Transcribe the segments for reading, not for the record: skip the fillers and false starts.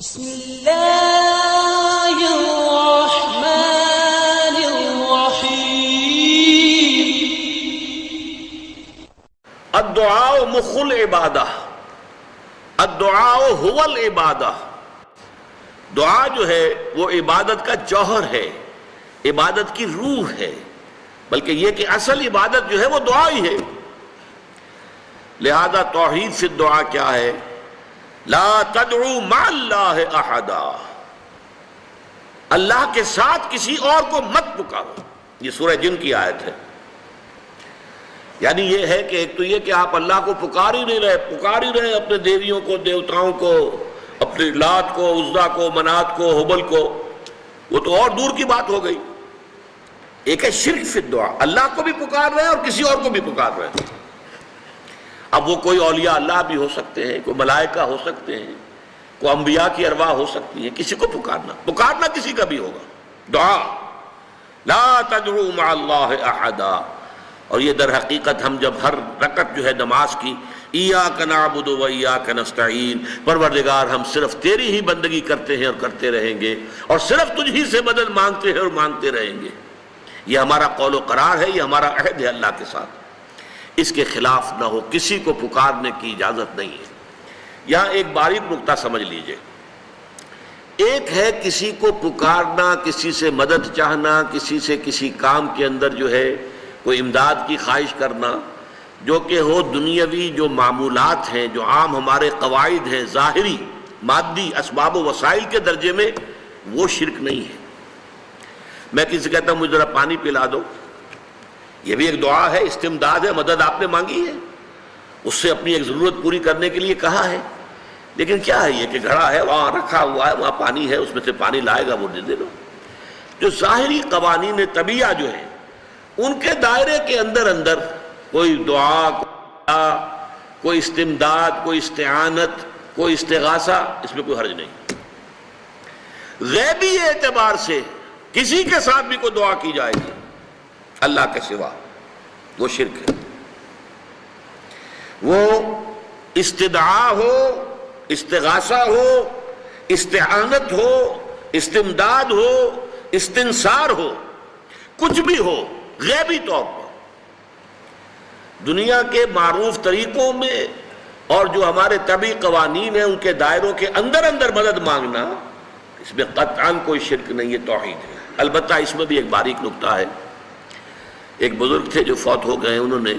بسم اللہ الرحمن الرحیم الدعاء مخ العبادہ، الدعاء هو العبادہ۔ دعا جو ہے وہ عبادت کا جوہر ہے، عبادت کی روح ہے، بلکہ یہ کہ اصل عبادت جو ہے وہ دعا ہی ہے۔ لہذا توحید فی الدعا کیا ہے؟ لا تدعو مع اللہ احدا، اللہ کے ساتھ کسی اور کو مت پکارو۔ یہ سورہ جن کی آیت ہے۔ یعنی یہ ہے کہ ایک تو یہ کہ آپ اللہ کو پکار ہی رہے اپنے دیویوں کو، دیوتاؤں کو، اپنے لات کو، عزا کو، منات کو، حبل کو، وہ تو اور دور کی بات ہو گئی۔ ایک ہے شرک فی الدعا، اللہ کو بھی پکار رہے ہیں اور کسی اور کو بھی پکار رہے ہیں۔ اب وہ کوئی اولیاء اللہ بھی ہو سکتے ہیں، کوئی ملائکہ ہو سکتے ہیں، کوئی انبیاء کی ارواح ہو سکتی ہیں، کسی کو پکارنا کسی کا بھی ہوگا۔ دعا لا تدعو مع اللہ احدا۔ اور یہ در حقیقت ہم جب ہر رکعت جو ہے نماز کی ایاک نعبد و ایاک نستعین، پروردگار ہم صرف تیری ہی بندگی کرتے ہیں اور کرتے رہیں گے، اور صرف تجھ ہی سے مدد مانگتے ہیں اور مانگتے رہیں گے، یہ ہمارا قول و قرار ہے، یہ ہمارا عہد ہے اللہ کے ساتھ۔ اس کے خلاف نہ ہو، کسی کو پکارنے کی اجازت نہیں ہے۔ یہاں ایک باریک نکتہ سمجھ لیجئے۔ ایک ہے کسی کو پکارنا، کسی سے مدد چاہنا، کسی سے کسی کام کے اندر جو ہے کوئی امداد کی خواہش کرنا، جو کہ ہو دنیاوی جو معمولات ہیں، جو عام ہمارے قواعد ہیں، ظاہری مادی اسباب و وسائل کے درجے میں، وہ شرک نہیں ہے۔ میں کسی سے کہتا ہوں مجھے ذرا پانی پلا دو، یہ بھی ایک دعا ہے، استمداد ہے، مدد آپ نے مانگی ہے، اس سے اپنی ایک ضرورت پوری کرنے کے لیے کہا ہے۔ لیکن کیا ہے یہ کہ گھڑا ہے، وہاں رکھا ہوا ہے، وہاں پانی ہے، اس میں سے پانی لائے گا وہ دے دو۔ جو ظاہری قوانین طبیعہ جو ہیں، ان کے دائرے کے اندر کوئی دعا، کوئی استمداد، کوئی استعانت، کوئی استغاثہ، اس میں کوئی حرج نہیں۔ غیبی اعتبار سے کسی کے ساتھ بھی کوئی دعا کی جائے گی اللہ کے سوا، وہ شرک ہے۔ وہ استدعا ہو، استغاثہ ہو، استعانت ہو، استمداد ہو، استنصار ہو، کچھ بھی ہو، غیبی طور پر دنیا کے معروف طریقوں میں اور جو ہمارے طبعی قوانین ہیں ان کے دائروں کے اندر مدد مانگنا، اس میں قطعاً کوئی شرک نہیں، یہ توحید ہے۔ البتہ اس میں بھی ایک باریک نکتہ ہے۔ ایک بزرگ تھے جو فوت ہو گئے، انہوں نے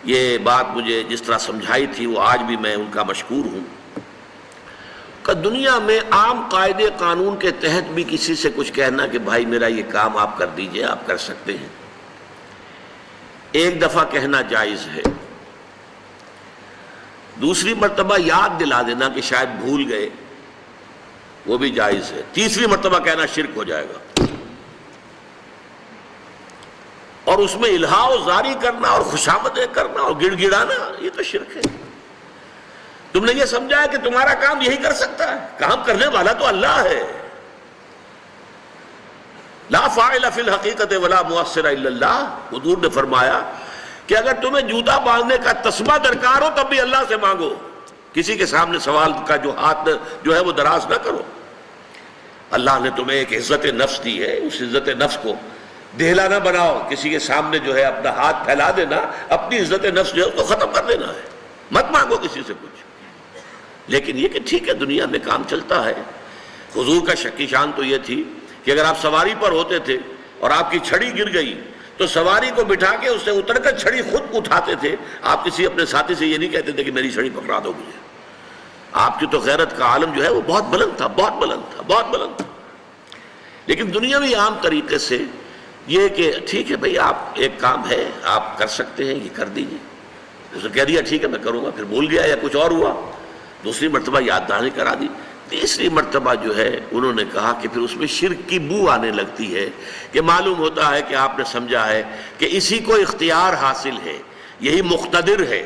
یہ بات مجھے جس طرح سمجھائی تھی، وہ آج بھی میں ان کا مشکور ہوں، کہ دنیا میں عام قاعدے قانون کے تحت بھی کسی سے کچھ کہنا کہ بھائی میرا یہ کام آپ کر دیجئے، آپ کر سکتے ہیں، ایک دفعہ کہنا جائز ہے، دوسری مرتبہ یاد دلا دینا کہ شاید بھول گئے، وہ بھی جائز ہے، تیسری مرتبہ کہنا شرک ہو جائے گا۔ اور اس میں الہا و زاری کرنا اور خوشامدیں کرنا اور گڑ گڑانا، یہ تو شرک ہے۔ تم نے یہ سمجھا ہے کہ تمہارا کام یہی کر سکتا ہے، کام کرنے والا تو اللہ ہے۔ لا فاعل فی الحقیقت ولا مؤثر الا اللہ۔ حضور نے فرمایا کہ اگر تمہیں جوتا باندھنے کا تسبہ درکار ہو تب بھی اللہ سے مانگو، کسی کے سامنے سوال کا جو ہاتھ جو ہے وہ دراز نہ کرو۔ اللہ نے تمہیں ایک عزت نفس دی ہے، اس عزت نفس کو دہلا نہ بناؤ، کسی کے سامنے جو ہے اپنا ہاتھ پھیلا دینا، اپنی عزت نفس جو ہے اس کو ختم کر دینا ہے، مت مانگو کسی سے کچھ۔ لیکن یہ کہ ٹھیک ہے دنیا میں کام چلتا ہے۔ حضور کا شکی شان تو یہ تھی کہ اگر آپ سواری پر ہوتے تھے اور آپ کی چھڑی گر گئی تو سواری کو بٹھا کے اس سے اتر کر چھڑی خود اٹھاتے تھے، آپ کسی اپنے ساتھی سے یہ نہیں کہتے تھے کہ میری چھڑی پکڑا دو مجھے۔ آپ کی تو غیرت کا عالم جو ہے وہ بہت بلند تھا، بہت بلند تھا، بہت بلند تھا۔ لیکن دنیاوی عام طریقے سے یہ کہ ٹھیک ہے بھئی آپ ایک کام ہے آپ کر سکتے ہیں، یہ کر دیجئے، اس نے کہہ دیا ٹھیک ہے میں کروں گا، پھر بھول گیا یا کچھ اور ہوا، دوسری مرتبہ یاد دہانی کرا دی، تیسری مرتبہ جو ہے انہوں نے کہا کہ پھر اس میں شرک کی بو آنے لگتی ہے، کہ معلوم ہوتا ہے کہ آپ نے سمجھا ہے کہ اسی کو اختیار حاصل ہے، یہی مقتدر ہے،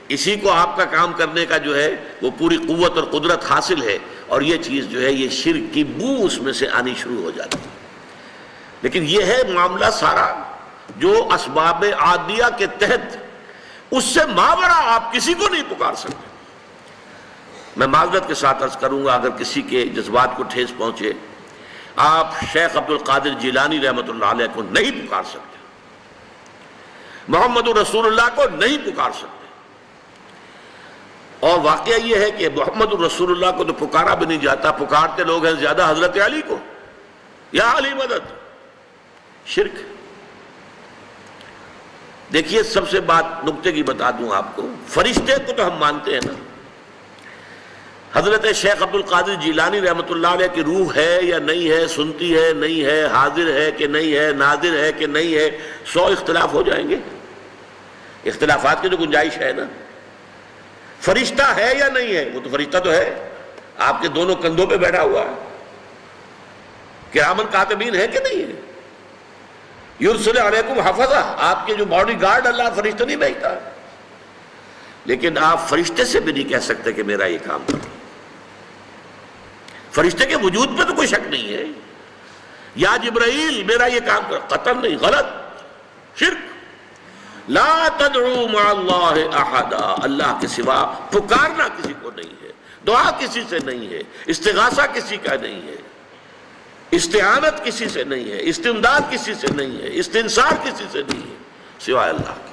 اسی کو آپ کا کام کرنے کا جو ہے وہ پوری قوت اور قدرت حاصل ہے، اور یہ چیز جو ہے یہ شرک کی بو اس میں سے آنی شروع ہو جاتی ہے۔ لیکن یہ ہے معاملہ سارا جو اسباب عادیہ کے تحت، اس سے ماورا آپ کسی کو نہیں پکار سکتے۔ میں معذرت کے ساتھ عرض کروں گا اگر کسی کے جذبات کو ٹھیس پہنچے، آپ شیخ عبد القادر جیلانی رحمۃ اللہ علیہ کو نہیں پکار سکتے، محمد رسول اللہ کو نہیں پکار سکتے۔ اور واقعہ یہ ہے کہ محمد رسول اللہ کو تو پکارا بھی نہیں جاتا، پکارتے لوگ ہیں زیادہ حضرت علی کو، یا علی مدد، شرک۔ دیکھیے سب سے بات نکتے کی بتا دوں آپ کو، فرشتے کو تو ہم مانتے ہیں نا، حضرت شیخ عبد القادر جیلانی رحمۃ اللہ علیہ کی روح ہے یا نہیں ہے، سنتی ہے نہیں ہے، حاضر ہے کہ نہیں ہے، ناظر ہے کہ نہیں ہے، 100 اختلاف ہو جائیں گے، اختلافات کی تو گنجائش ہے نا۔ فرشتہ ہے یا نہیں ہے، وہ تو فرشتہ تو ہے، آپ کے دونوں کندھوں پہ بیٹھا ہوا ہے، کرامن کاتبین ہے کہ نہیں ہے، یرسل علیکم حفظہ، آپ کے جو باڈی گارڈ اللہ فرشتہ نہیں بھیجتا، لیکن آپ فرشتے سے بھی نہیں کہہ سکتے کہ میرا یہ کام کرو۔ فرشتے کے وجود پہ تو کوئی شک نہیں ہے، یا جبرائیل میرا یہ کام کرو، قطعاً نہیں، غلط، شرک۔ لا تدعو مع اللہ احدا، اللہ کے سوا پکارنا کسی کو نہیں ہے، دعا کسی سے نہیں ہے، استغاثہ کسی کا نہیں ہے، استعانت کسی سے نہیں ہے، استمداد کسی سے نہیں ہے، استنصار کسی سے نہیں ہے، سوائے اللہ کے۔